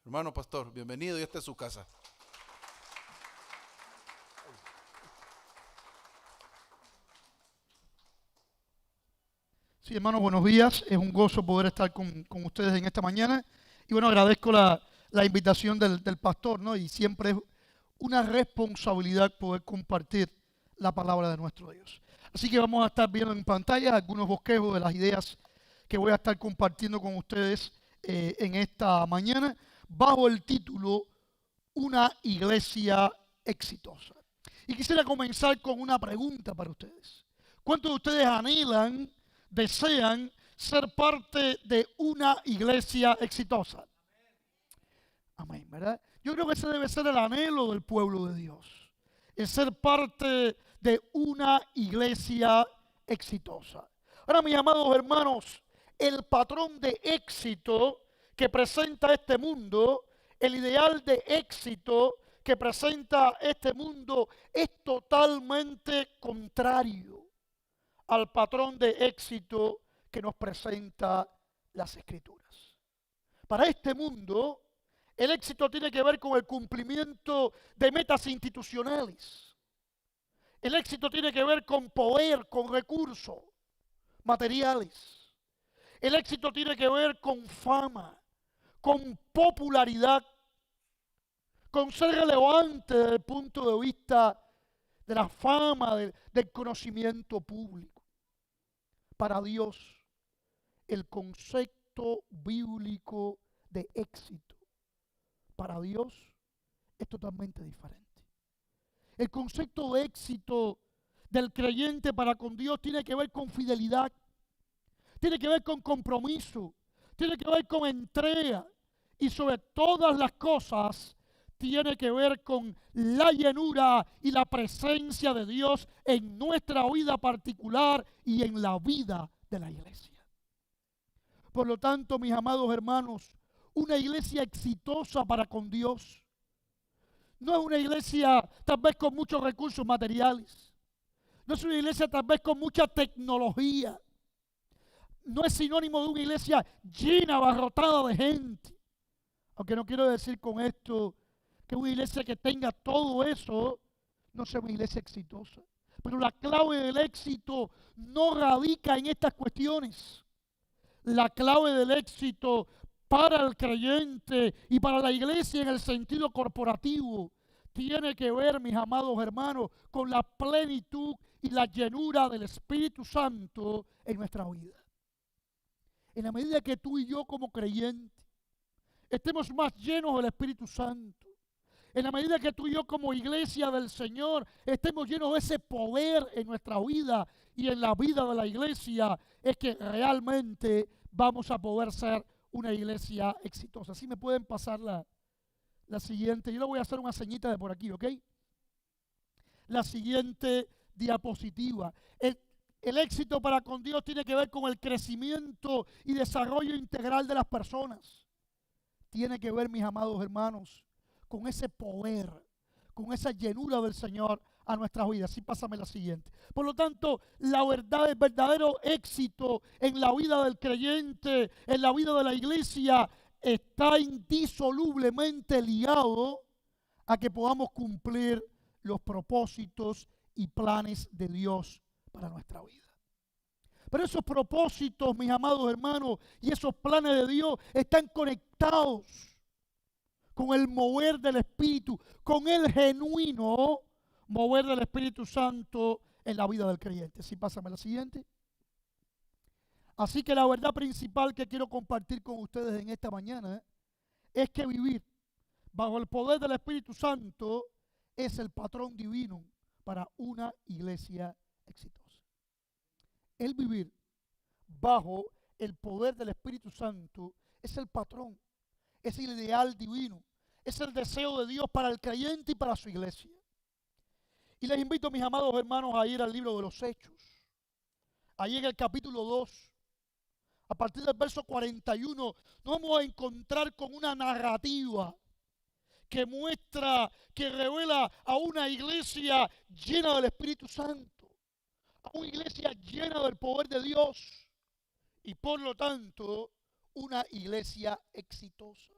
Hermano pastor, bienvenido y esta es su casa. Sí, hermano, buenos días. Es un gozo poder estar con ustedes en esta mañana. Y bueno, agradezco la invitación del pastor, ¿no? Y siempre es una responsabilidad poder compartir la palabra de nuestro Dios. Así que vamos a estar viendo en pantalla algunos bosquejos de las ideas que voy a estar compartiendo con ustedes en esta mañana, bajo el título Una iglesia exitosa. Y quisiera comenzar con una pregunta para ustedes. ¿Cuántos de ustedes anhelan, desean ser parte de una iglesia exitosa? Amén, ¿verdad? Yo creo que ese debe ser el anhelo del pueblo de Dios. El ser parte de una iglesia exitosa. Ahora, mis amados hermanos, el patrón de éxito que presenta este mundo, el ideal de éxito que presenta este mundo es totalmente contrario al patrón de éxito que nos presenta las Escrituras. Para este mundo, el éxito tiene que ver con el cumplimiento de metas institucionales. El éxito tiene que ver con poder, con recursos materiales. El éxito tiene que ver con fama, con popularidad, con ser relevante desde el punto de vista de la fama, del conocimiento público. Para Dios, el concepto bíblico de éxito, para Dios, es totalmente diferente. El concepto de éxito del creyente para con Dios tiene que ver con fidelidad, tiene que ver con compromiso, tiene que ver con entrega y sobre todas las cosas tiene que ver con la llenura y la presencia de Dios en nuestra vida particular y en la vida de la iglesia. Por lo tanto, mis amados hermanos, una iglesia exitosa para con Dios no es una iglesia tal vez con muchos recursos materiales, no es una iglesia tal vez con mucha tecnología, no es sinónimo de una iglesia llena, abarrotada de gente. Aunque no quiero decir con esto que una iglesia que tenga todo eso no sea una iglesia exitosa. Pero la clave del éxito no radica en estas cuestiones. La clave del éxito para el creyente y para la iglesia en el sentido corporativo tiene que ver, mis amados hermanos, con la plenitud y la llenura del Espíritu Santo en nuestra vida. En la medida que tú y yo como creyentes estemos más llenos del Espíritu Santo, en la medida que tú y yo como iglesia del Señor estemos llenos de ese poder en nuestra vida y en la vida de la iglesia, es que realmente vamos a poder ser una iglesia exitosa. Así me pueden pasar la siguiente. Yo le voy a hacer una ceñita de por aquí, ¿ok? La siguiente diapositiva. El éxito para con Dios tiene que ver con el crecimiento y desarrollo integral de las personas. Tiene que ver, mis amados hermanos, con ese poder, con esa llenura del Señor a nuestras vidas. Así pásame la siguiente. Por lo tanto, la verdad, el verdadero éxito en la vida del creyente, en la vida de la iglesia, está indisolublemente ligado a que podamos cumplir los propósitos y planes de Dios para nuestra vida. Pero esos propósitos, mis amados hermanos, y esos planes de Dios están conectados con el mover del Espíritu, con el genuino mover del Espíritu Santo en la vida del creyente. Si pásame la siguiente. Así que la verdad principal que quiero compartir con ustedes en esta mañana es que vivir bajo el poder del Espíritu Santo es el patrón divino para una iglesia exitosa. El vivir bajo el poder del Espíritu Santo es el patrón, es el ideal divino, es el deseo de Dios para el creyente y para su iglesia. Y les invito, mis amados hermanos, a ir al libro de los Hechos. Ahí en el capítulo 2, a partir del verso 41, nos vamos a encontrar con una narrativa que muestra, que revela a una iglesia llena del Espíritu Santo, a una iglesia llena del poder de Dios y por lo tanto una iglesia exitosa.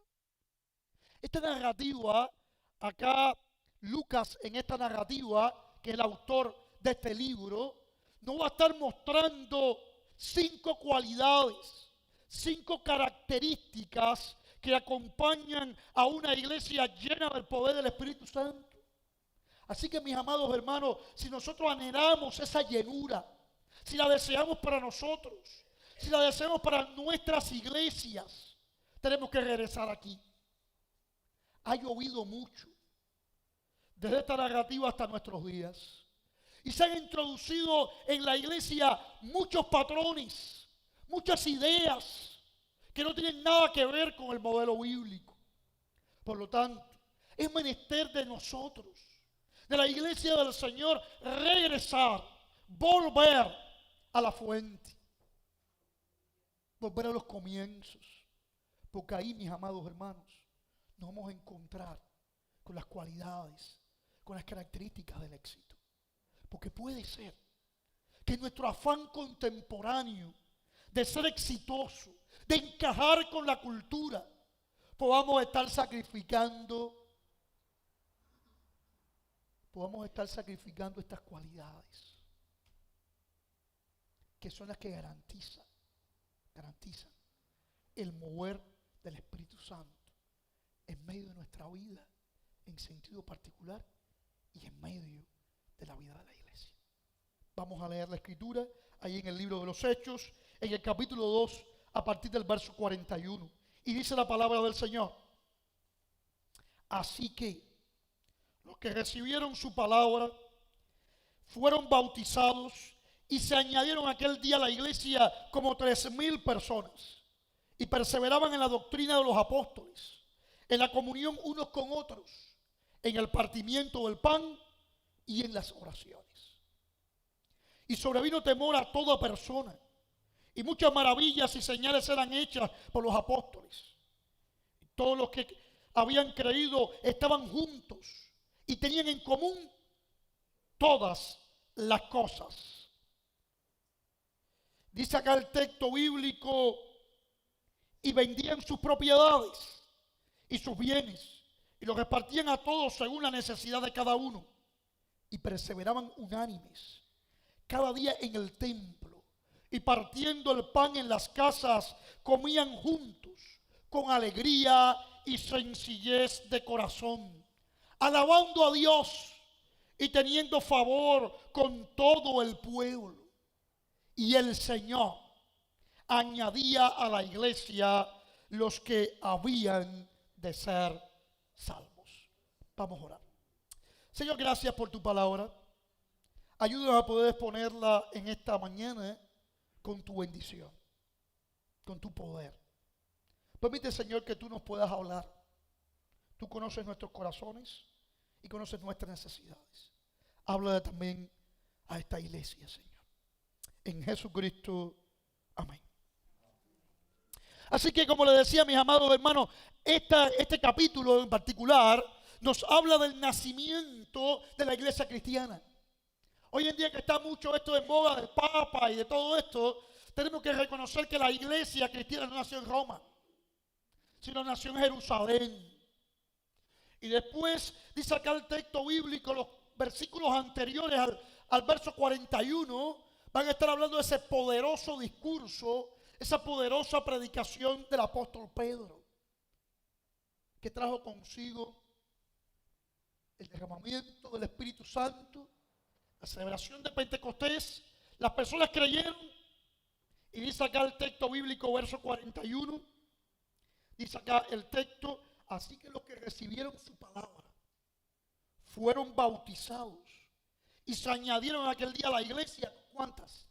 Esta narrativa, acá Lucas en esta narrativa, que es el autor de este libro, nos va a estar mostrando 5 cualidades, 5 características que acompañan a una iglesia llena del poder del Espíritu Santo. Así que mis amados hermanos, si nosotros anhelamos esa llenura, si la deseamos para nosotros, si la deseamos para nuestras iglesias, tenemos que regresar aquí. Ha llovido mucho, desde esta narrativa hasta nuestros días. Y se han introducido en la iglesia muchos patrones, muchas ideas que no tienen nada que ver con el modelo bíblico. Por lo tanto, es menester de nosotros, de la iglesia del Señor, regresar, volver a la fuente, volver a los comienzos, porque ahí, mis amados hermanos, nos vamos a encontrar con las cualidades, con las características del éxito. Porque puede ser que nuestro afán contemporáneo de ser exitoso, de encajar con la cultura, podamos estar sacrificando estas cualidades, que son las que garantizan el mover del Espíritu Santo en medio de nuestra vida, en sentido particular, y en medio de la vida de la iglesia. Vamos a leer la escritura ahí en el libro de los Hechos, en el capítulo 2, a partir del verso 41. Y dice la palabra del Señor: así que los que recibieron su palabra fueron bautizados, y se añadieron aquel día a la iglesia como 3,000 personas, y perseveraban en la doctrina de los apóstoles, en la comunión unos con otros, en el partimiento del pan y en las oraciones. Y sobrevino temor a toda persona, y muchas maravillas y señales eran hechas por los apóstoles. Y todos los que habían creído estaban juntos y tenían en común todas las cosas. Dice acá el texto bíblico: y vendían sus propiedades y sus bienes, y los repartían a todos según la necesidad de cada uno, y perseveraban unánimes cada día en el templo, y partiendo el pan en las casas, comían juntos con alegría y sencillez de corazón, alabando a Dios y teniendo favor con todo el pueblo. Y el Señor añadía a la iglesia los que habían de ser salvos. Vamos a orar. Señor, gracias por tu palabra. Ayúdanos a poder exponerla en esta mañana con tu bendición, con tu poder. Permite, Señor, que tú nos puedas hablar. Tú conoces nuestros corazones y conoces nuestras necesidades. Habla también a esta iglesia, Señor. En Jesucristo, amén. Así que, como les decía, mis amados hermanos, este capítulo en particular nos habla del nacimiento de la iglesia cristiana. Hoy en día, que está mucho esto de moda del Papa y de todo esto, tenemos que reconocer que la iglesia cristiana no nació en Roma, sino nació en Jerusalén. Y después dice acá el texto bíblico, los versículos anteriores al verso 41, van a estar hablando de ese poderoso discurso, esa poderosa predicación del apóstol Pedro, que trajo consigo el derramamiento del Espíritu Santo, la celebración de Pentecostés. Las personas creyeron, y dice acá el texto bíblico, verso 41, dice acá el texto: así que los que recibieron su palabra fueron bautizados y se añadieron aquel día a la iglesia. ¿Cuántas?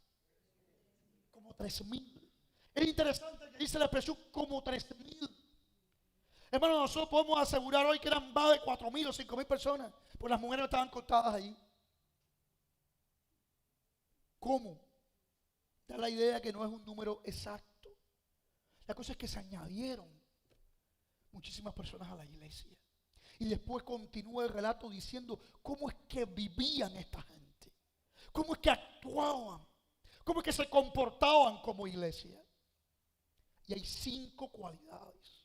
Como 3,000. Es interesante que dice la expresión como 3,000. Hermanos, nosotros podemos asegurar hoy que eran más de 4,000 o 5,000 personas, pues las mujeres estaban contadas ahí. ¿Cómo? Da la idea que no es un número exacto. La cosa es que se añadieron muchísimas personas a la iglesia. Y después continúa el relato diciendo cómo es que vivían esta gente, cómo es que actuaban, cómo es que se comportaban como iglesia. Y hay 5 cualidades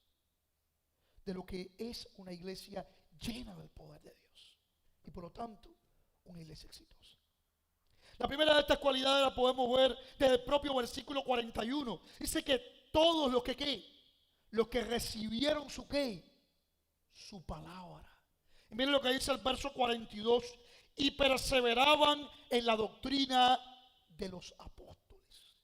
de lo que es una iglesia llena del poder de Dios. Y por lo tanto, una iglesia exitosa. La primera de estas cualidades la podemos ver desde el propio versículo 41. Dice que todos los que ¿qué? Los que recibieron su ¿qué? Su palabra. Y miren lo que dice el verso 42. Y perseveraban en la doctrina de los apóstoles.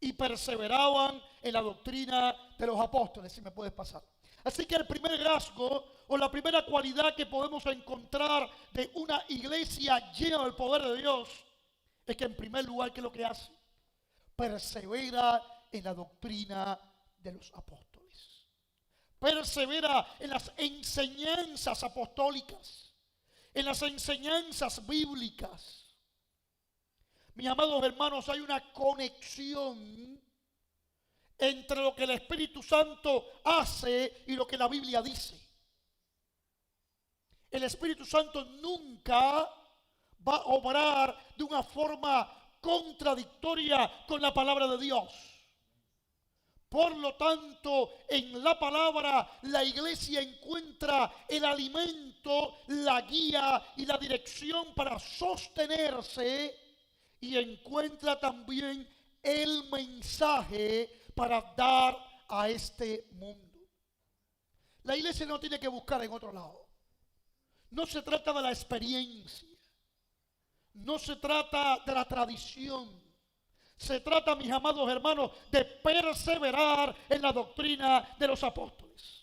Y perseveraban en la doctrina de los apóstoles, si me puedes pasar. Así que el primer rasgo o la primera cualidad que podemos encontrar de una iglesia llena del poder de Dios es que en primer lugar, ¿qué es lo que hace? Persevera en la doctrina de los apóstoles. Persevera en las enseñanzas apostólicas, en las enseñanzas bíblicas. Mis amados hermanos, hay una conexión entre lo que el Espíritu Santo hace y lo que la Biblia dice. El Espíritu Santo nunca va a obrar de una forma contradictoria con la palabra de Dios. Por lo tanto, en la palabra la iglesia encuentra el alimento, la guía y la dirección para sostenerse, y encuentra también el mensaje para dar a este mundo. La iglesia no tiene que buscar en otro lado. No se trata de la experiencia. No se trata de la tradición. Se trata, mis amados hermanos, de perseverar en la doctrina de los apóstoles.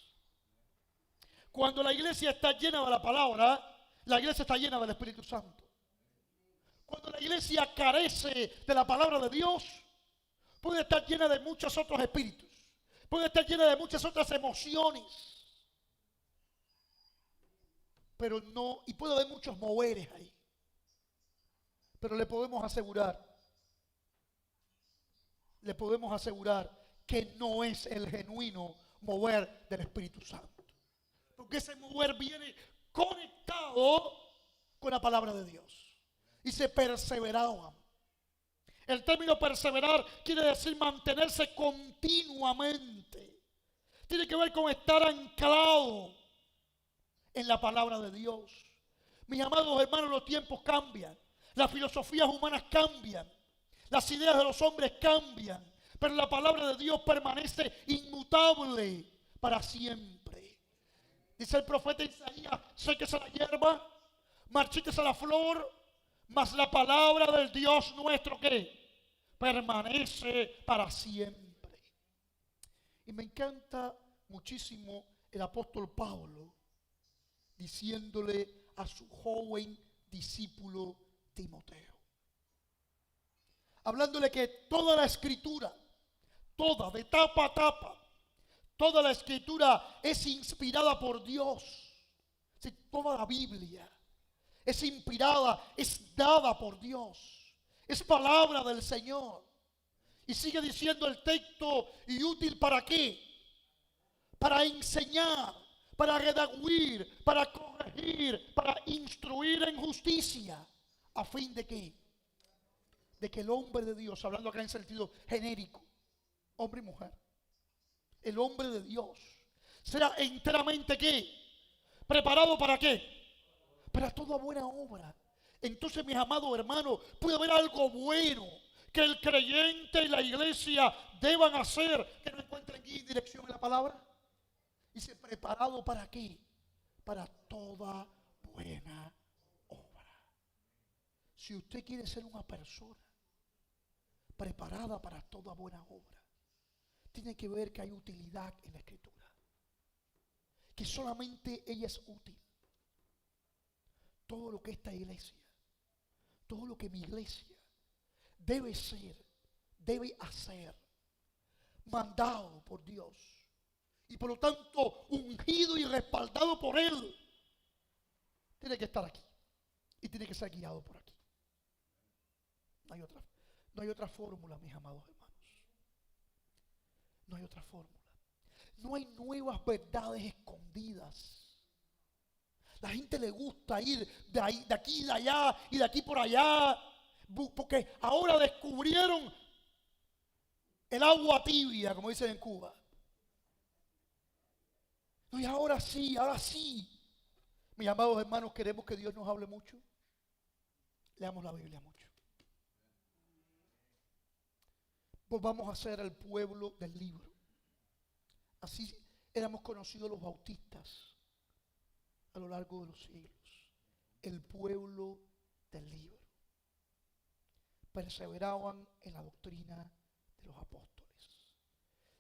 Cuando la iglesia está llena de la palabra, la iglesia está llena del Espíritu Santo. Cuando la iglesia carece de la palabra de Dios, puede estar llena de muchos otros espíritus, puede estar llena de muchas otras emociones, pero no, y puede haber muchos moveres ahí. Pero le podemos asegurar que no es el genuino mover del Espíritu Santo. Porque ese mover viene conectado con la palabra de Dios. Y se perseveraban. El término perseverar quiere decir mantenerse continuamente. Tiene que ver con estar anclado en la palabra de Dios. Mis amados hermanos, los tiempos cambian. Las filosofías humanas cambian. Las ideas de los hombres cambian. Pero la palabra de Dios permanece inmutable para siempre. Dice el profeta Isaías: séquese la hierba, marchítese la flor, mas la palabra del Dios nuestro ¿qué? Permanece para siempre. Y me encanta muchísimo el apóstol Pablo diciéndole a su joven discípulo Timoteo, hablándole que toda la escritura, toda, de tapa a tapa, toda la escritura es inspirada por Dios. Sí, toda la Biblia es inspirada, es dada por Dios, es palabra del Señor. Y sigue diciendo el texto: ¿y útil para qué? Para enseñar, para redarguir, para corregir, para instruir en justicia, a fin de que el hombre de Dios, hablando acá en sentido genérico, hombre y mujer, el hombre de Dios será enteramente ¿qué? ¿Preparado para qué? Para toda buena obra. Entonces, mis amados hermanos, puede haber algo bueno que el creyente y la iglesia deban hacer, que no encuentren guía y dirección en la palabra. Dice: ¿preparado para qué? Para toda buena obra. Si usted quiere ser una persona preparada para toda buena obra, tiene que ver que hay utilidad en la escritura, que solamente ella es útil. Todo lo que esta iglesia, todo lo que mi iglesia debe ser, debe hacer, mandado por Dios y por lo tanto ungido y respaldado por Él, tiene que estar aquí y tiene que ser guiado por aquí. No hay otra fórmula, mis amados hermanos. No hay otra fórmula. No hay nuevas verdades escondidas. La gente le gusta ir de ahí, de aquí, de allá y de aquí por allá, porque ahora descubrieron el agua tibia, como dicen en Cuba. No, y ahora sí, ahora sí. Mis amados hermanos, queremos que Dios nos hable mucho. Leamos la Biblia mucho. Pues vamos a ser el pueblo del libro. Así éramos conocidos los bautistas a lo largo de los siglos. El pueblo del libro. Perseveraban en la doctrina de los apóstoles.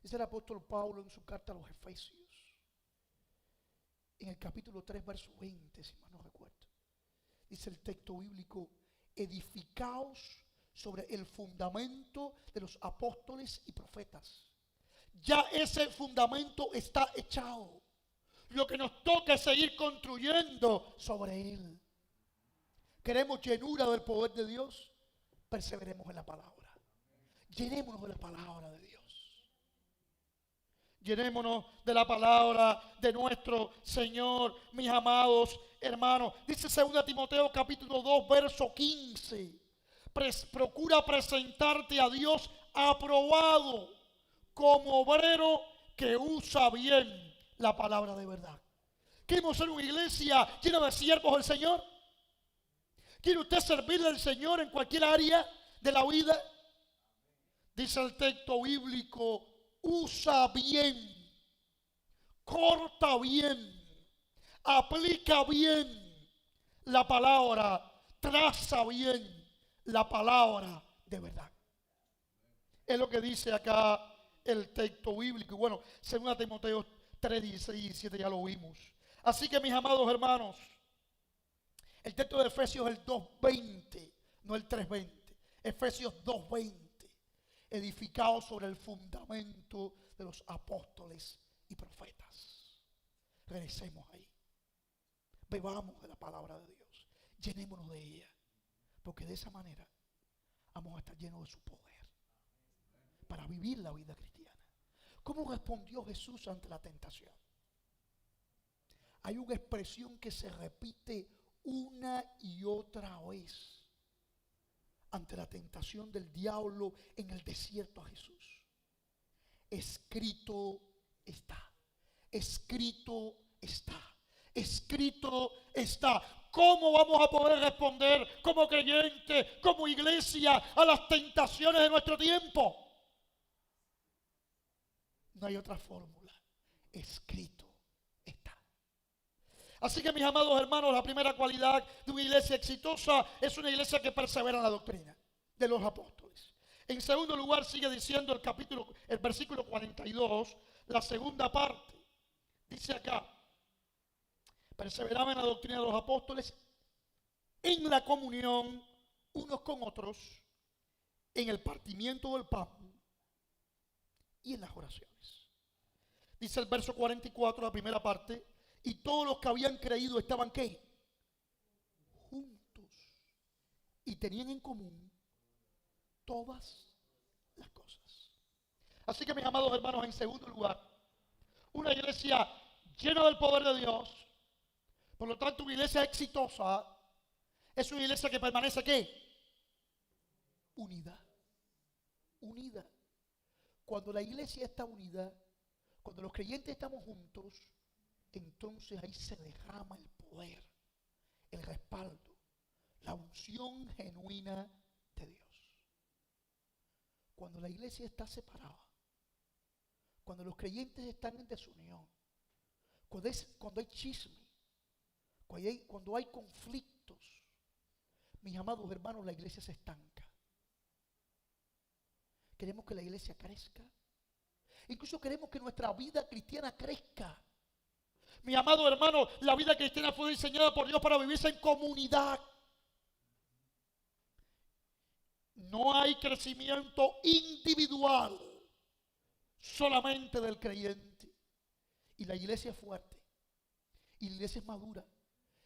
Dice el apóstol Pablo en su carta a los Efesios, en el capítulo 3, verso 20, si mal no recuerdo. Dice el texto bíblico: edificaos sobre el fundamento de los apóstoles y profetas. Ya ese fundamento está echado. Lo que nos toca es seguir construyendo sobre él. Queremos llenura del poder de Dios. Perseveremos en la palabra. Llenémonos de la palabra de Dios. Llenémonos de la palabra de nuestro Señor, mis amados hermanos. Dice 2 Timoteo capítulo 2, verso 15. Procura presentarte a Dios aprobado como obrero que usa bien la palabra de verdad. ¿Queremos ser una iglesia llena de siervos del Señor? ¿Quiere usted servirle al Señor en cualquier área de la vida? Dice el texto bíblico: usa bien, corta bien, aplica bien la palabra, traza bien la palabra de verdad. Es lo que dice acá el texto bíblico. Y bueno, 2 Timoteo 3, 16 y 17 ya lo vimos. Así que, mis amados hermanos, el texto de Efesios es el 2:20, no el 3:20. Efesios 2:20. Edificados sobre el fundamento de los apóstoles y profetas. Regresemos ahí. Bebamos de la palabra de Dios. Llenémonos de ella. Porque de esa manera vamos a estar llenos de su poder para vivir la vida cristiana. ¿Cómo respondió Jesús ante la tentación? Hay una expresión que se repite una y otra vez ante la tentación del diablo en el desierto a Jesús. Escrito está. Escrito está. Escrito está. ¿Cómo vamos a poder responder como creyente, como iglesia, a las tentaciones de nuestro tiempo? No hay otra fórmula. Escrito está. Así que, mis amados hermanos, la primera cualidad de una iglesia exitosa es una iglesia que persevera en la doctrina de los apóstoles. En segundo lugar, sigue diciendo el versículo 42, la segunda parte. Dice acá: perseveraban en la doctrina de los apóstoles, en la comunión unos con otros, en el partimiento del pan y en las oraciones. Dice el verso 44, la primera parte: y todos los que habían creído estaban ¿qué? Juntos. Y tenían en común todas las cosas. Así que, mis amados hermanos, en segundo lugar, una iglesia llena del poder de Dios, por lo tanto una iglesia exitosa, es una iglesia que permanece ¿qué? Unida. Unida. Cuando la iglesia está unida, cuando los creyentes estamos juntos, entonces ahí se derrama el poder, el respaldo, la unción genuina de Dios. Cuando la iglesia está separada, cuando los creyentes están en desunión, cuando hay chisme, cuando hay conflictos, mis amados hermanos, la iglesia se estanca. Queremos que la iglesia crezca. Incluso queremos que nuestra vida cristiana crezca. Mi amado hermano, la vida cristiana fue diseñada por Dios para vivirse en comunidad. No hay crecimiento individual, solamente del creyente. Y la iglesia es fuerte, y la iglesia es madura,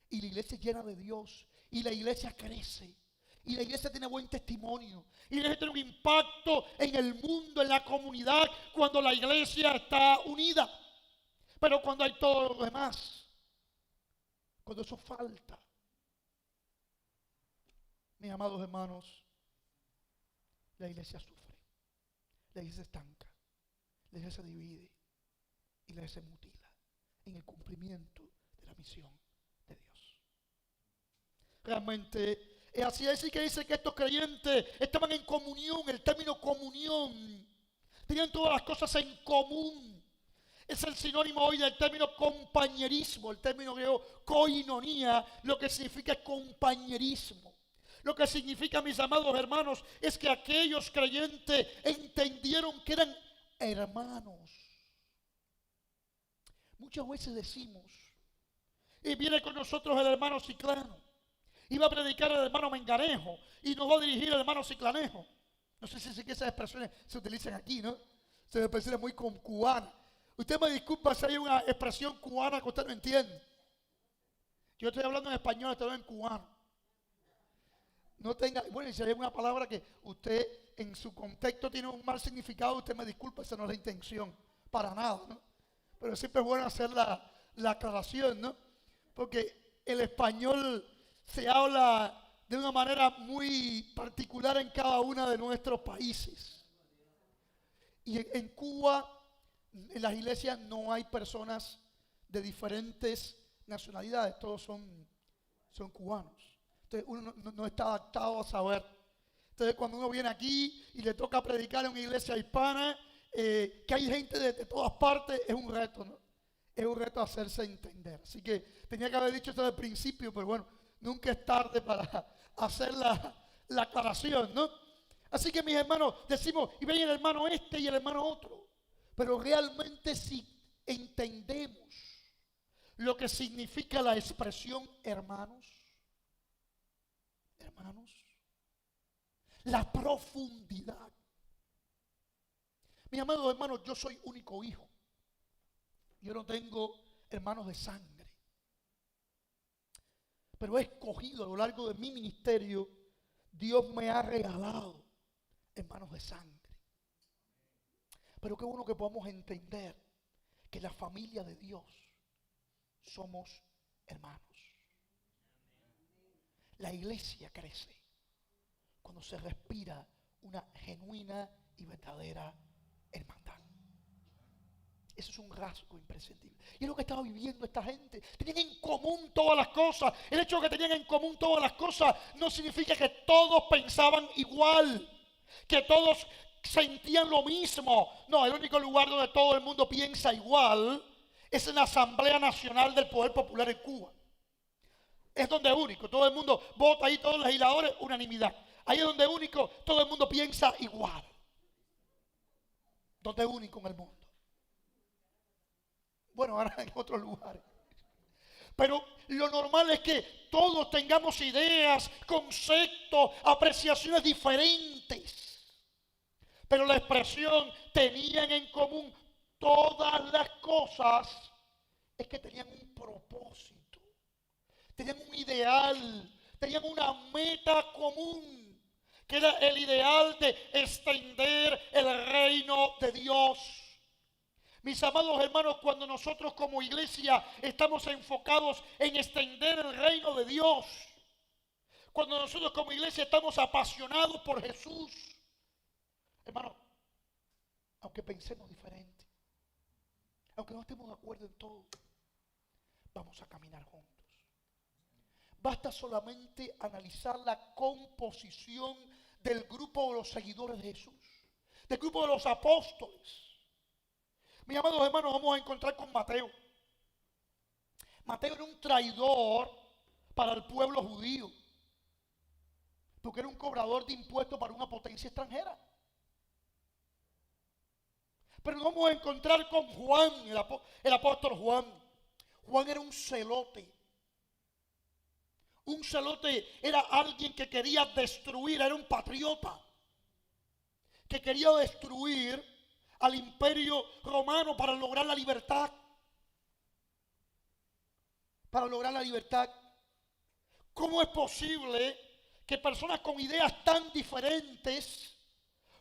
y la iglesia es llena de Dios, y la iglesia crece, y la iglesia tiene buen testimonio, y la iglesia tiene un impacto en el mundo, en la comunidad, cuando la iglesia está unida. Pero cuando hay todo lo demás, cuando eso falta, mis amados hermanos, la iglesia sufre, la iglesia se estanca, la iglesia se divide y la iglesia se mutila. en el cumplimiento de la misión de Dios. Realmente es así. Así que dice que estos creyentes estaban en comunión. El término comunión, tenían todas las cosas en común. Es el sinónimo hoy del término compañerismo, el término griego koinonía, lo que significa compañerismo. Lo que significa, mis amados hermanos, es que aquellos creyentes entendieron que eran hermanos. Muchas veces decimos, y viene con nosotros el hermano Ciclano, y va a predicar el hermano Mengarejo, y nos va a dirigir el hermano Ciclanejo. No sé si esas expresiones se utilizan aquí, ¿no? Se me parece muy cubana. Usted me disculpa si hay una expresión cubana que usted no entiende. Yo estoy hablando en español, estoy hablando en cubano. No tenga, bueno, y si hay una palabra que usted en su contexto tiene un mal significado, usted me disculpa, esa no es la intención, para nada, ¿no? Pero siempre es bueno hacer la aclaración, ¿no? Porque el español se habla de una manera muy particular en cada uno de nuestros países. Y en Cuba, en las iglesias no hay personas de diferentes nacionalidades, todos son cubanos. Entonces uno no está adaptado a saber. Entonces cuando uno viene aquí y le toca predicar en una iglesia hispana, que hay gente de todas partes, es un reto, ¿no? Es un reto hacerse entender. Así que tenía que haber dicho esto desde el principio, pero bueno, nunca es tarde para hacer la aclaración, ¿no? Así que mis hermanos, decimos, y ven el hermano este y el hermano otro. Pero realmente si entendemos lo que significa la expresión hermanos, la profundidad. Mis amados hermanos, yo soy único hijo. Yo no tengo hermanos de sangre. Pero he escogido a lo largo de mi ministerio, Dios me ha regalado hermanos de sangre. Pero qué bueno que podamos entender que la familia de Dios somos hermanos. La iglesia crece cuando se respira una genuina y verdadera hermandad. Eso es un rasgo imprescindible. Y es lo que estaba viviendo esta gente. Tenían en común todas las cosas. El hecho de que tenían en común todas las cosas no significa que todos pensaban igual, que todos sentían lo mismo. No, el único lugar donde todo el mundo piensa igual es en la Asamblea Nacional del Poder Popular en Cuba. Es donde es único. Todo el mundo vota ahí, todos los legisladores, unanimidad. Ahí es donde es único, todo el mundo piensa igual. Donde es único en el mundo. Bueno, ahora en otros lugares. Pero lo normal es que todos tengamos ideas, conceptos, apreciaciones diferentes. Pero la expresión tenían en común todas las cosas es que tenían un propósito, tenían un ideal, tenían una meta común, que era el ideal de extender el reino de Dios. Mis amados hermanos, cuando nosotros como iglesia estamos enfocados en extender el reino de Dios, cuando nosotros como iglesia estamos apasionados por Jesús, hermano, aunque pensemos diferente, aunque no estemos de acuerdo en todo, vamos a caminar juntos. Basta solamente analizar la composición del grupo de los seguidores de Jesús, del grupo de los apóstoles. Mis amados hermanos, vamos a encontrar con Mateo. Mateo era un traidor para el pueblo judío, porque era un cobrador de impuestos para una potencia extranjera. Pero nos vamos a encontrar con Juan, el apóstol Juan. Juan era un celote. Un celote era alguien que quería destruir, era un patriota, que quería destruir al imperio romano para lograr la libertad. Para lograr la libertad. ¿Cómo es posible que personas con ideas tan diferentes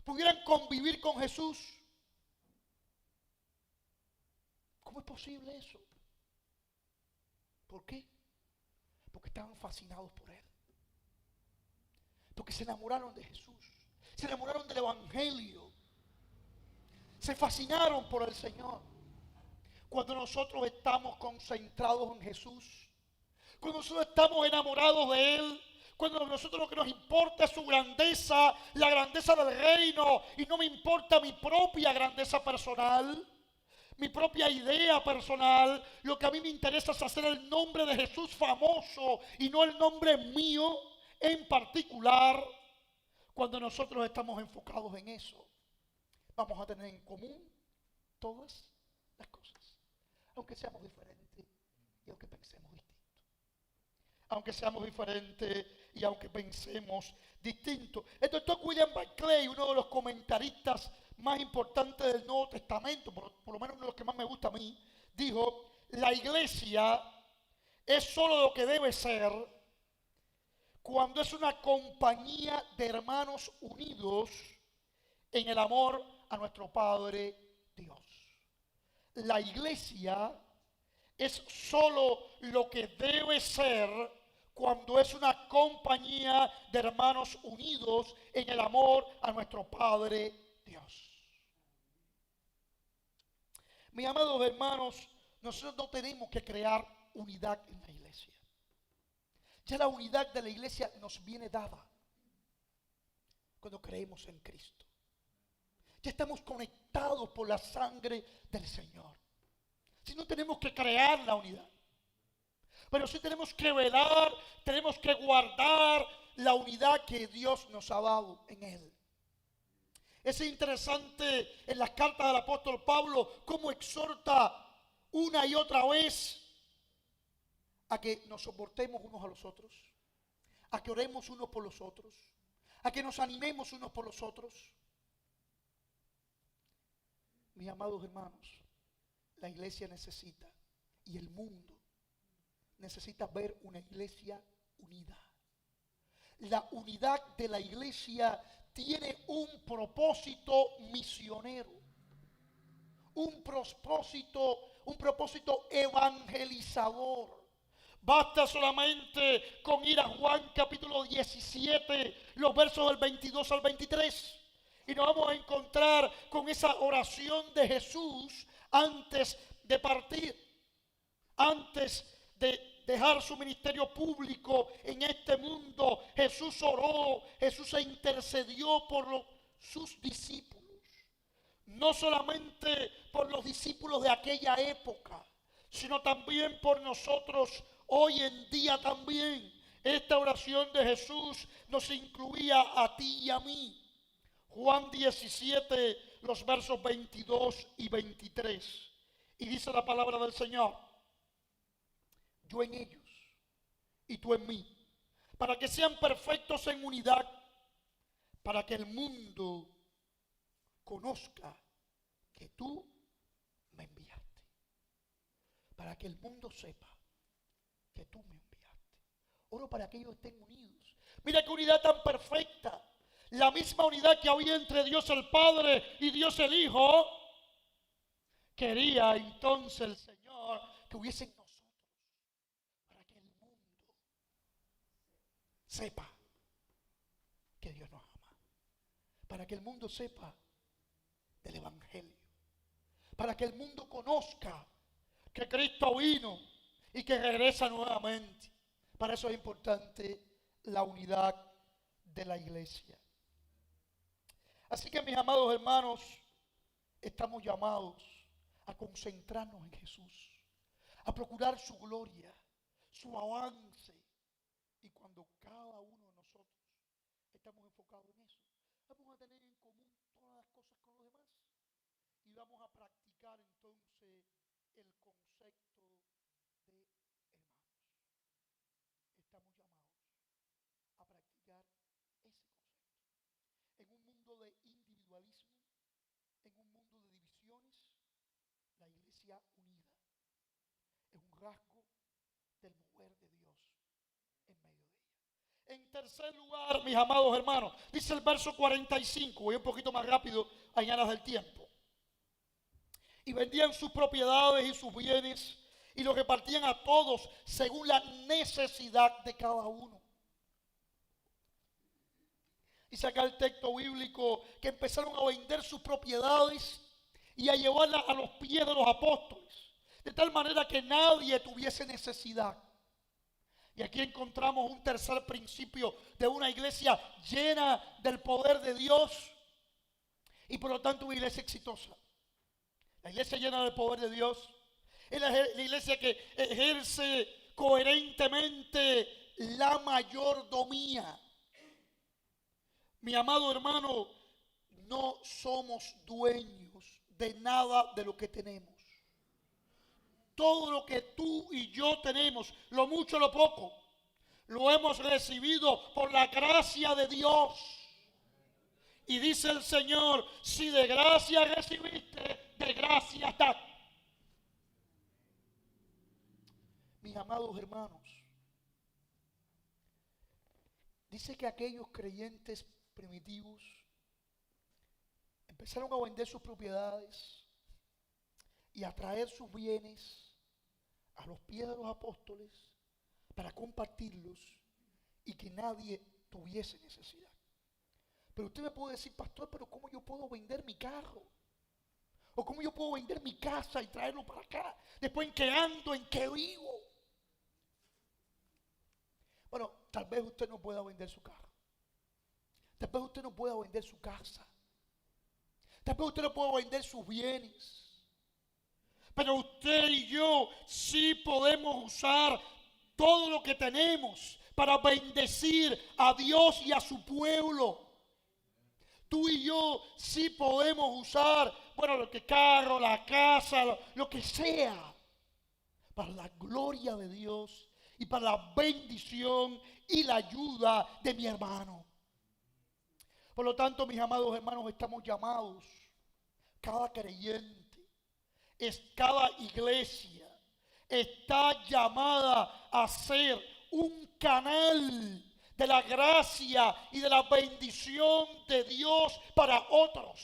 pudieran convivir con Jesús? ¿Cómo es posible eso? ¿Por qué? Porque estaban fascinados por Él. Porque se enamoraron de Jesús. Se enamoraron del Evangelio. Se fascinaron por el Señor. cuando nosotros estamos concentrados en Jesús, cuando nosotros estamos enamorados de Él, cuando nosotros lo que nos importa es su grandeza, la grandeza del reino, y no me importa mi propia grandeza personal, mi propia idea personal. Lo que a mí me interesa es hacer el nombre de Jesús famoso y no el nombre mío en particular. Cuando nosotros estamos enfocados en eso, vamos a tener en común todas las cosas, aunque seamos diferentes y aunque pensemos distinto. Aunque seamos diferentes y aunque pensemos distinto. El doctor William Barclay, uno de los comentaristas más importantes del Nuevo Testamento, por lo menos uno de los que más me gusta a mí, dijo: la iglesia es solo lo que debe ser cuando es una compañía de hermanos unidos en el amor a nuestro Padre Dios. La iglesia es solo lo que debe ser cuando es una compañía de hermanos unidos en el amor a nuestro Padre Dios. Mis amados hermanos, nosotros no tenemos que crear unidad en la iglesia. Ya la unidad de la iglesia nos viene dada cuando creemos en Cristo. Ya estamos conectados por la sangre del Señor. Si no tenemos que crear la unidad, pero sí tenemos que velar, tenemos que guardar la unidad que Dios nos ha dado en Él. Es interesante en las cartas del apóstol Pablo cómo exhorta una y otra vez a que nos soportemos unos a los otros, a que oremos unos por los otros, a que nos animemos unos por los otros. Mis amados hermanos, la iglesia necesita, y el mundo necesita ver una iglesia unida. La unidad de la iglesia tiene un propósito misionero, un propósito evangelizador. Basta solamente con ir a Juan capítulo 17, los versos del 22 al 23. Y nos vamos a encontrar con esa oración de Jesús antes de partir, antes de dejar su ministerio público en este mundo. Jesús oró, Jesús se intercedió por sus discípulos. No solamente por los discípulos de aquella época, sino también por nosotros hoy en día también. Esta oración de Jesús nos incluía a ti y a mí. Juan 17, los versos 22 y 23. Y dice la palabra del Señor: yo en ellos y tú en mí, para que sean perfectos en unidad, para que el mundo conozca que tú me enviaste, para que el mundo sepa que tú me enviaste. Oro para que ellos estén unidos. Mira qué unidad tan perfecta. La misma unidad que había entre Dios el Padre y Dios el Hijo. Quería entonces el Señor que hubiese en nosotros, para que el mundo sepa que Dios nos ama, para que el mundo sepa del Evangelio, para que el mundo conozca que Cristo vino y que regresa nuevamente. Para eso es importante la unidad de la iglesia. Así que, mis amados hermanos, estamos llamados a concentrarnos en Jesús, a procurar su gloria, su avance. Y cuando cada uno de nosotros estamos enfocados en eso, vamos a tener en común todas las cosas con los demás. Y vamos a practicar entonces el concepto de hermanos. Estamos llamados a practicar ese concepto. En un mundo de individualismo, en un mundo de divisiones, la iglesia unida es un rasgo del mover de Dios en medio de ella. En tercer lugar, mis amados hermanos, dice el verso 45, voy un poquito más rápido en aras del tiempo. Y vendían sus propiedades y sus bienes y los repartían a todos según la necesidad de cada uno. Y saca el texto bíblico que empezaron a vender sus propiedades y a llevarlas a los pies de los apóstoles. de tal manera que nadie tuviese necesidad. Y aquí encontramos un tercer principio de una iglesia llena del poder de Dios y por lo tanto una iglesia exitosa. La iglesia llena del poder de Dios es la iglesia que ejerce coherentemente la mayordomía. Mi amado hermano, no somos dueños de nada de lo que tenemos. Todo lo que tú y yo tenemos, lo mucho o lo poco, lo hemos recibido por la gracia de Dios. Y dice el Señor, si de gracia recibiste, de gracia da. Mis amados hermanos, dice que aquellos creyentes primitivos empezaron a vender sus propiedades y a traer sus bienes a los pies de los apóstoles para compartirlos y que nadie tuviese necesidad. Pero usted me puede decir, pastor, pero ¿cómo yo puedo vender mi carro? ¿O cómo yo puedo vender mi casa y traerlo para acá? Después en qué ando, en qué vivo. Bueno, tal vez usted no pueda vender su carro. Tal vez usted no pueda vender su casa. Tal vez usted no pueda vender sus bienes. Pero usted y yo sí podemos usar todo lo que tenemos para bendecir a Dios y a su pueblo. Tú y yo sí podemos usar, bueno, lo que carro, la casa, lo que sea, para la gloria de Dios y para la bendición y la ayuda de mi hermano. Por lo tanto, mis amados hermanos, estamos llamados, cada creyente, cada iglesia está llamada a ser un canal de la gracia y de la bendición de Dios para otros.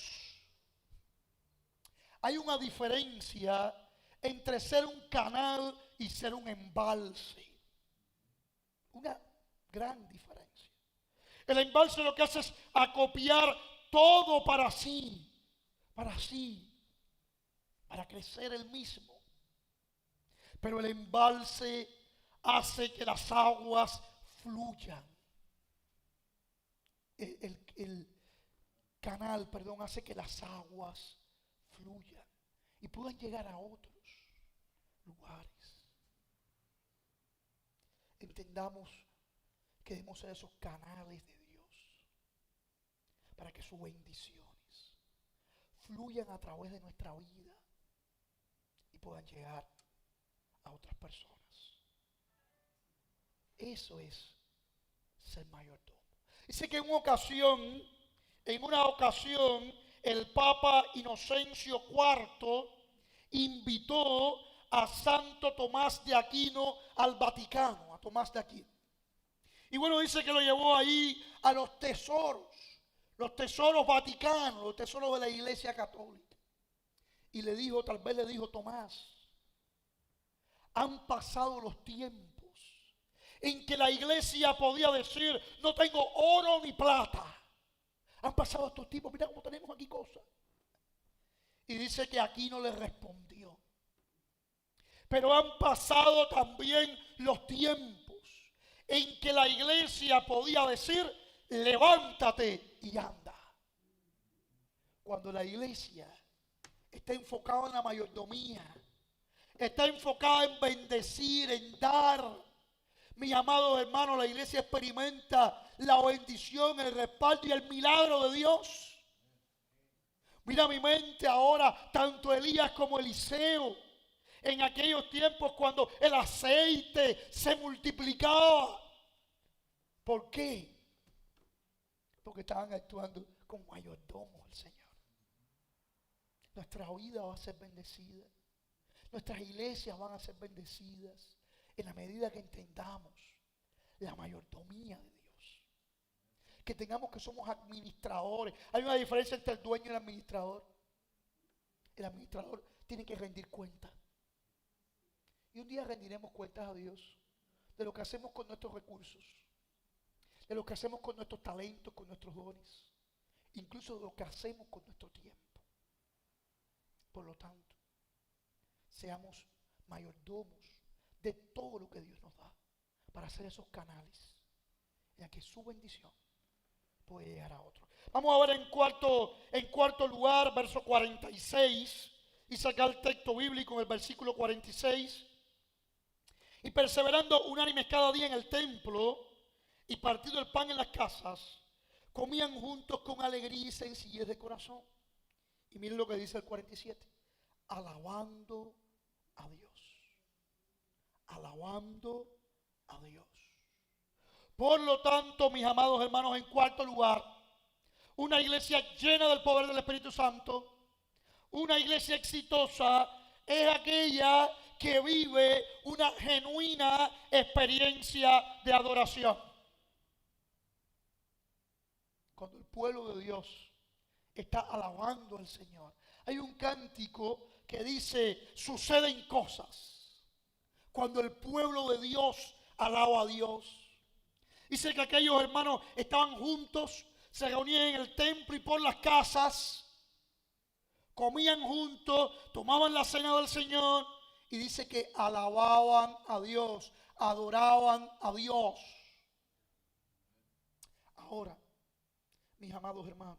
Hay una diferencia entre ser un canal y ser un embalse. Una gran diferencia. El embalse lo que hace es acopiar todo para sí, para crecer el mismo. Pero el embalse hace que las aguas fluyan. El canal, hace que las aguas fluyan y puedan llegar a otros lugares. Entendamos que debemos ser esos canales de Dios para que sus bendiciones fluyan a través de nuestra vida y puedan llegar a otras personas. Eso es ser mayordomo. Dice que en una ocasión, el Papa Inocencio IV invitó a Santo Tomás de Aquino al Vaticano, a Tomás de Aquino. Y bueno, dice que lo llevó ahí a los tesoros vaticanos, los tesoros de la Iglesia Católica. Y tal vez le dijo, Tomás, han pasado los tiempos en que la iglesia podía decir, no tengo oro ni plata. Han pasado estos tiempos, mira cómo tenemos aquí cosas. Y dice que Aquino le respondió, pero han pasado también los tiempos en que la iglesia podía decir, levántate y anda. Cuando la iglesia está enfocada en la mayordomía, está enfocada en bendecir, en dar. Mis amados hermanos, la iglesia experimenta la bendición, el respaldo y el milagro de Dios. Mira mi mente ahora, tanto Elías como Eliseo, en aquellos tiempos cuando el aceite se multiplicaba. ¿Por qué? Porque estaban actuando con mayordomo al Señor. Nuestra vida va a ser bendecida. Nuestras iglesias van a ser bendecidas en la medida que entendamos la mayordomía de Dios. Que tengamos que somos administradores. Hay una diferencia entre el dueño y el administrador. El administrador tiene que rendir cuentas. Y un día rendiremos cuentas a Dios de lo que hacemos con nuestros recursos, de lo que hacemos con nuestros talentos, con nuestros dones, incluso de lo que hacemos con nuestro tiempo. Por lo tanto, seamos mayordomos de todo lo que Dios nos da para hacer esos canales en que su bendición puede llegar a otros. Vamos a ver en cuarto lugar, verso 46, y sacar el texto bíblico en el versículo 46. Y perseverando unánimes cada día en el templo y partido el pan en las casas, comían juntos con alegría y sencillez de corazón. Y miren lo que dice el 47, alabando a Dios. Alabando a Dios. Por lo tanto, mis amados hermanos, en cuarto lugar, una iglesia llena del poder del Espíritu Santo, una iglesia exitosa, es aquella que vive una genuina experiencia de adoración. Cuando el pueblo de Dios está alabando al Señor. Hay un cántico que dice, suceden cosas cuando el pueblo de Dios alaba a Dios. Dice que aquellos hermanos estaban juntos, se reunían en el templo y por las casas, comían juntos, tomaban la cena del Señor y dice que alababan a Dios, adoraban a Dios. Ahora, mis amados hermanos,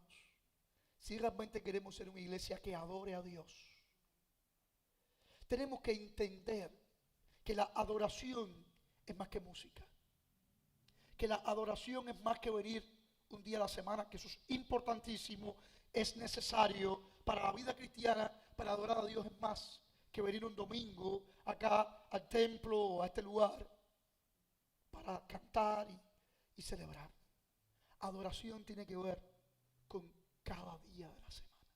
si realmente queremos ser una iglesia que adore a Dios, tenemos que entender que la adoración es más que música, que la adoración es más que venir un día a la semana, que eso es importantísimo, es necesario para la vida cristiana. Para adorar a Dios es más que venir un domingo acá al templo o a este lugar para cantar y celebrar. Adoración tiene que ver con cada día de la semana.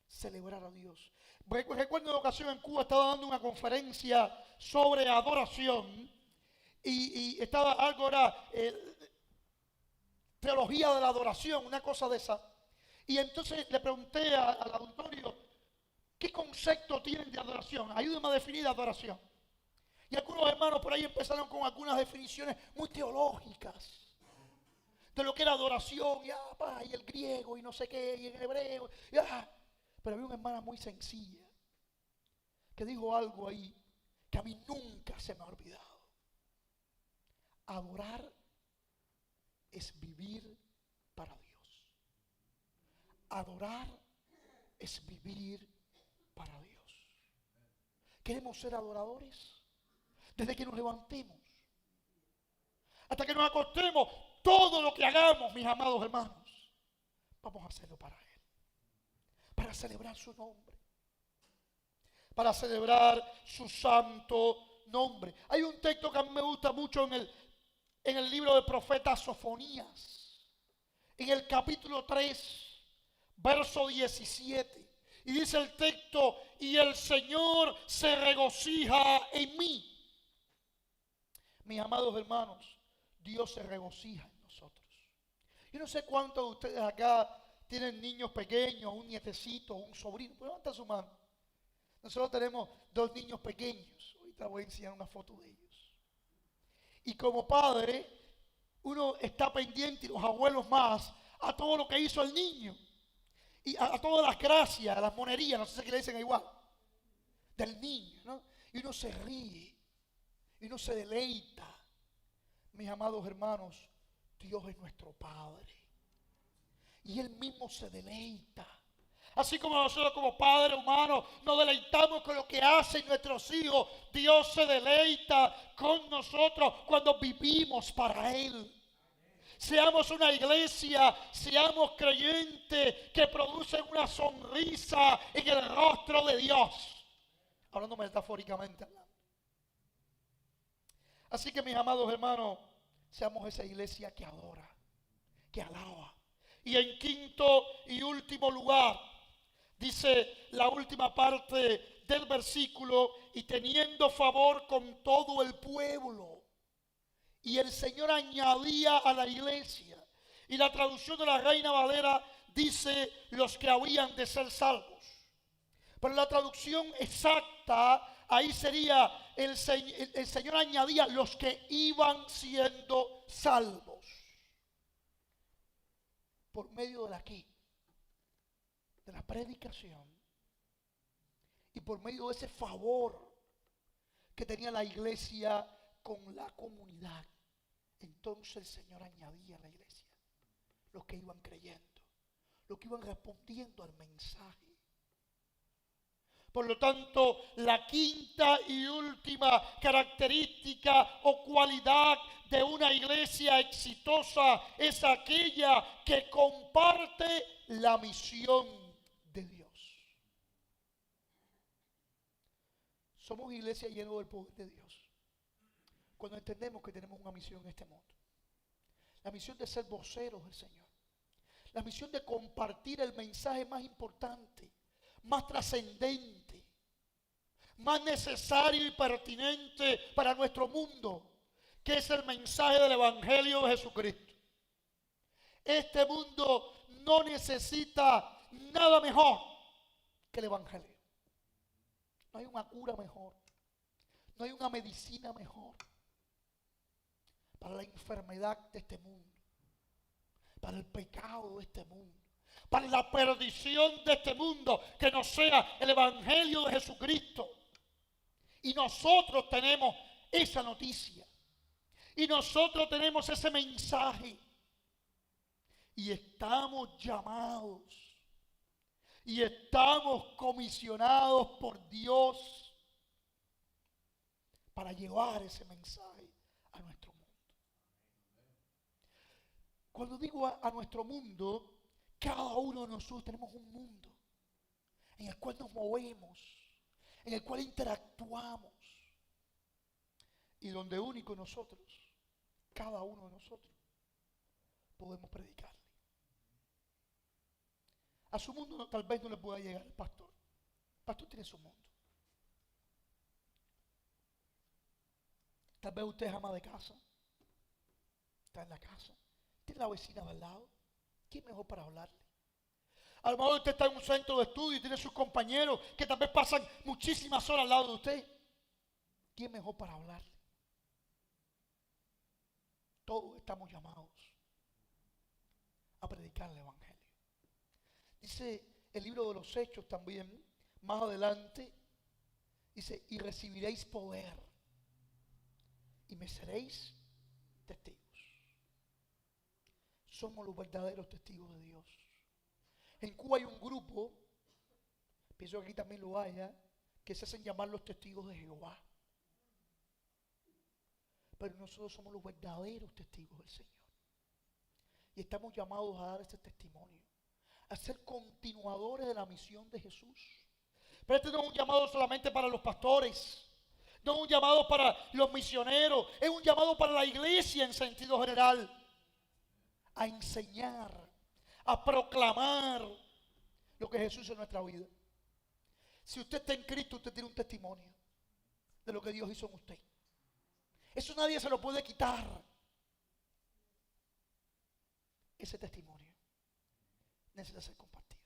Celebrar a Dios. Recuerdo una ocasión en Cuba estaba dando una conferencia sobre adoración y estaba algo, era teología de la adoración, una cosa de esa. Y entonces le pregunté al auditorio, ¿qué concepto tienen de adoración? Ayúdenme a definir adoración. Y algunos hermanos por ahí empezaron con algunas definiciones muy teológicas de lo que era adoración, y el griego, y no sé qué, y el hebreo. Pero había una hermana muy sencilla que dijo algo ahí que a mí nunca se me ha olvidado. Adorar es vivir para Dios. Adorar es vivir para Dios. ¿Queremos ser adoradores? Desde que nos levantemos hasta que nos acostemos, todo lo que hagamos, mis amados hermanos, vamos a hacerlo para Él, para celebrar su nombre, para celebrar su santo nombre. Hay un texto que a mí me gusta mucho en el libro del profeta Sofonías, en el capítulo 3, verso 17. Y dice el texto, y el Señor se regocija en mí. Mis amados hermanos, Dios se regocija en nosotros. Yo no sé cuántos de ustedes acá tienen niños pequeños, un nietecito, un sobrino. Pues levanta su mano. Nosotros tenemos 2 niños pequeños. Ahorita voy a enseñar una foto de ellos. Y como padre, uno está pendiente, y los abuelos más, a todo lo que hizo el niño. Y a todas las gracias, a las monerías, no sé si le dicen igual, del niño, ¿no? Y uno se ríe, y uno se deleita. Mis amados hermanos, Dios es nuestro Padre. Y Él mismo se deleita. Así como nosotros como padres humanos nos deleitamos con lo que hacen nuestros hijos, Dios se deleita con nosotros cuando vivimos para Él. Seamos una iglesia, seamos creyentes que producen una sonrisa en el rostro de Dios. Hablando metafóricamente. Así que mis amados hermanos, seamos esa iglesia que adora, que alaba. Y en quinto y último lugar, dice la última parte del versículo, y teniendo favor con todo el pueblo. Y el Señor añadía a la iglesia. Y la traducción de la Reina Valera dice los que habían de ser salvos. Pero la traducción exacta ahí sería el Señor añadía los que iban siendo salvos. ¿Por medio de la qué? De la predicación y por medio de ese favor que tenía la iglesia con la comunidad, entonces el Señor añadía a la iglesia los que iban creyendo, los que iban respondiendo al mensaje. Por lo tanto, la quinta y última característica o cualidad de una iglesia exitosa es aquella que comparte la misión de Dios. Somos iglesia llena del poder de Dios cuando entendemos que tenemos una misión en este mundo. La misión de ser voceros del Señor. La misión de compartir el mensaje más importante, más trascendente, más necesario y pertinente para nuestro mundo, que es el mensaje del Evangelio de Jesucristo. Este mundo no necesita nada mejor que el Evangelio. No hay una cura mejor, no hay una medicina mejor para la enfermedad de este mundo, para el pecado de este mundo, para la perdición de este mundo, que no sea el Evangelio de Jesucristo. Y nosotros tenemos esa noticia, y nosotros tenemos ese mensaje, y estamos llamados, y estamos comisionados por Dios para llevar ese mensaje a nuestro mundo. Cuando digo a nuestro mundo, cada uno de nosotros tenemos un mundo en el cual nos movemos, en el cual interactuamos, y donde único nosotros, cada uno de nosotros, podemos predicarle. A su mundo tal vez no le pueda llegar el pastor. El pastor tiene su mundo. Tal vez usted es ama de casa, está en la casa, tiene la vecina de al lado. ¿Quién mejor para hablarle? A lo mejor usted está en un centro de estudio y tiene sus compañeros que tal vez pasan muchísimas horas al lado de usted. ¿Quién mejor para hablarle? Todos estamos llamados a predicar el Evangelio. Dice el libro de los Hechos también, más adelante, dice, y recibiréis poder y me seréis testigos. Somos los verdaderos testigos de Dios. En Cuba hay un grupo, pienso que aquí también lo haya, que se hacen llamar los testigos de Jehová. Pero nosotros somos los verdaderos testigos del Señor. Y estamos llamados a dar ese testimonio, a ser continuadores de la misión de Jesús. Pero este no es un llamado solamente para los pastores, no es un llamado para los misioneros, es un llamado para la iglesia en sentido general, a enseñar, a proclamar lo que Jesús hizo en nuestra vida. Si usted está en Cristo, usted tiene un testimonio de lo que Dios hizo en usted. Eso nadie se lo puede quitar. Ese testimonio necesita ser compartido.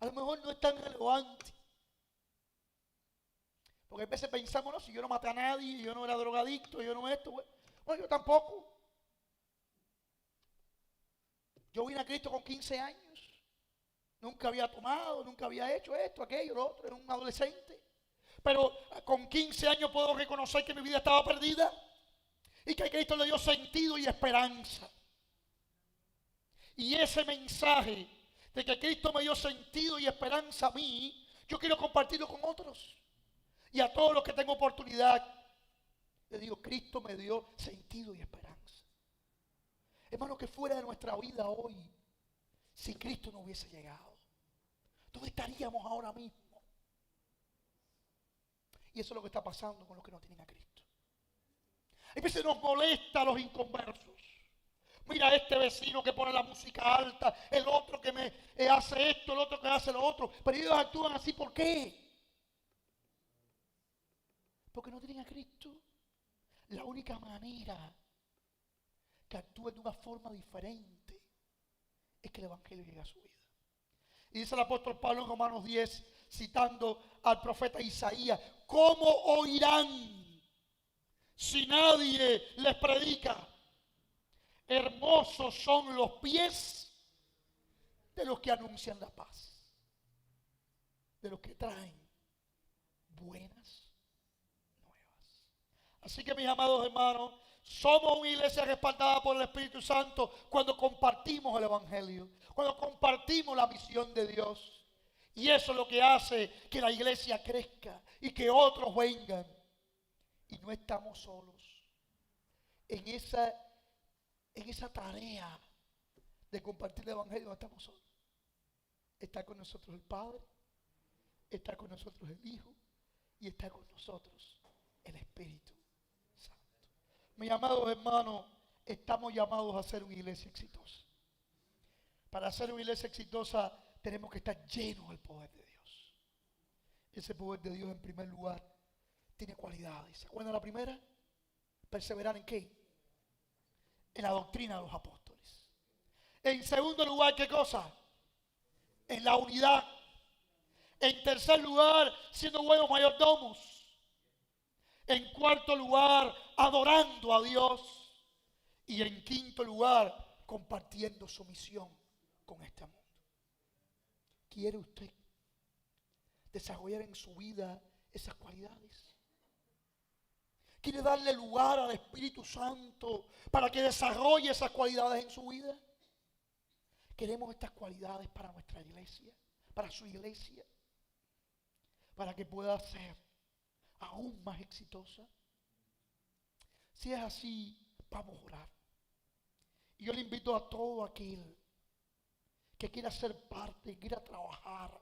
A lo mejor no es tan relevante, porque a veces pensamos, no, si yo no maté a nadie, yo no era drogadicto, yo no esto, bueno, yo tampoco. Yo vine a Cristo con 15 años, nunca había tomado, nunca había hecho esto, aquello, lo otro, era un adolescente. Pero con 15 años puedo reconocer que mi vida estaba perdida y que Cristo le dio sentido y esperanza. Y ese mensaje de que Cristo me dio sentido y esperanza a mí, yo quiero compartirlo con otros. Y a todos los que tengo oportunidad, le digo, Cristo me dio sentido y esperanza. Hermano, que fuera de nuestra vida hoy, si Cristo no hubiese llegado, ¿dónde estaríamos ahora mismo? Y eso es lo que está pasando con los que no tienen a Cristo. A veces nos molesta a los inconversos. Mira este vecino que pone la música alta, el otro que me hace esto, el otro que hace lo otro. Pero ellos actúan así, ¿por qué? Porque no tienen a Cristo. La única manera que actúen de una forma diferente es que el Evangelio llegue a su vida. Y dice el apóstol Pablo en Romanos 10, citando al profeta Isaías, ¿cómo oirán si nadie les predica? Hermosos son los pies de los que anuncian la paz. de los que traen buenas nuevas. Así que mis amados hermanos, somos una iglesia respaldada por el Espíritu Santo cuando compartimos el Evangelio, cuando compartimos la misión de Dios. Y eso es lo que hace que la iglesia crezca y que otros vengan. Y no estamos solos en esa tarea de compartir el Evangelio. No estamos solos. Está con nosotros el Padre, está con nosotros el Hijo y está con nosotros el Espíritu Santo. Mis amados hermanos, estamos llamados a ser una iglesia exitosa. Para ser una iglesia exitosa tenemos que estar llenos del poder de Dios. Ese poder de Dios, en primer lugar, tiene cualidades. ¿Se acuerdan la primera? Perseverar ¿en qué? En la doctrina de los apóstoles. En segundo lugar, ¿qué cosa? En la unidad. En tercer lugar, siendo buenos mayordomos. En cuarto lugar, adorando a Dios. Y en quinto lugar, compartiendo su misión con este mundo. ¿Quiere usted desarrollar en su vida esas cualidades? ¿Quiere darle lugar al Espíritu Santo para que desarrolle esas cualidades en su vida? Queremos estas cualidades para nuestra iglesia, para su iglesia, para que pueda ser aún más exitosa. Si es así, vamos a orar. Y yo le invito a todo aquel que quiera ser parte, quiera trabajar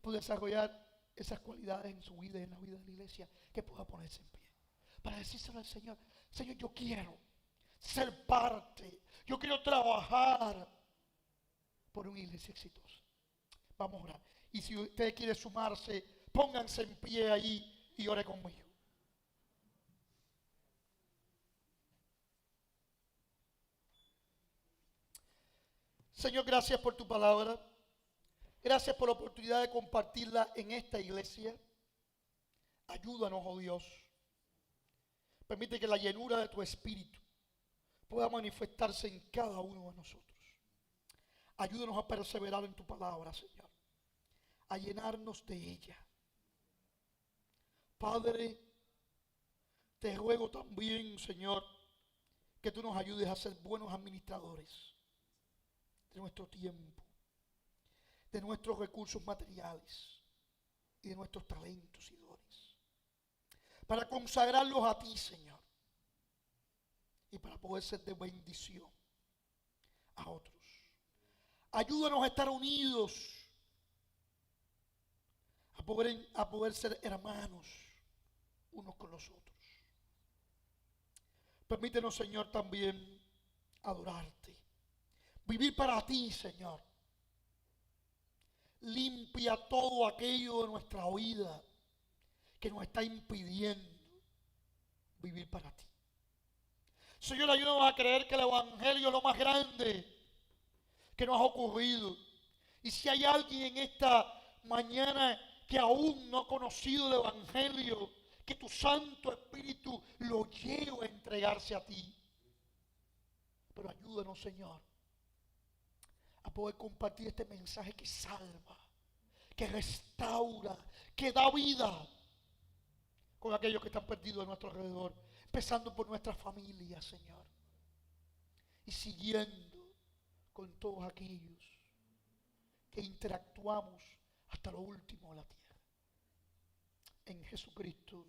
por desarrollar esas cualidades en su vida y en la vida de la iglesia, que pueda ponerse en pie para decírselo al Señor. Señor, yo quiero ser parte, yo quiero trabajar por una iglesia exitosa. Vamos a orar. Y si usted quiere sumarse, pónganse en pie ahí y ore conmigo. Señor, gracias por tu palabra. Gracias por la oportunidad de compartirla en esta iglesia. Ayúdanos, oh Dios. Permite que la llenura de tu Espíritu pueda manifestarse en cada uno de nosotros. Ayúdanos a perseverar en tu palabra, Señor. A llenarnos de ella. Padre, te ruego también, Señor, que tú nos ayudes a ser buenos administradores de nuestro tiempo, de nuestros recursos materiales y de nuestros talentos y dones, para consagrarlos a ti, Señor, y para poder ser de bendición a otros. Ayúdanos a estar unidos, a poder ser hermanos unos con los otros. Permítenos, Señor, también adorarte, vivir para ti, Señor. Limpia todo aquello de nuestra vida que nos está impidiendo vivir para ti. Señor, ayúdanos a creer que el Evangelio es lo más grande que nos ha ocurrido. Y si hay alguien en esta mañana que aún no ha conocido el Evangelio, que tu Santo Espíritu lo lleve a entregarse a ti. Pero ayúdanos, Señor, a poder compartir este mensaje que salva, que restaura, que da vida con aquellos que están perdidos a nuestro alrededor, empezando por nuestra familia, Señor, y siguiendo con todos aquellos que interactuamos hasta lo último de la tierra. En Jesucristo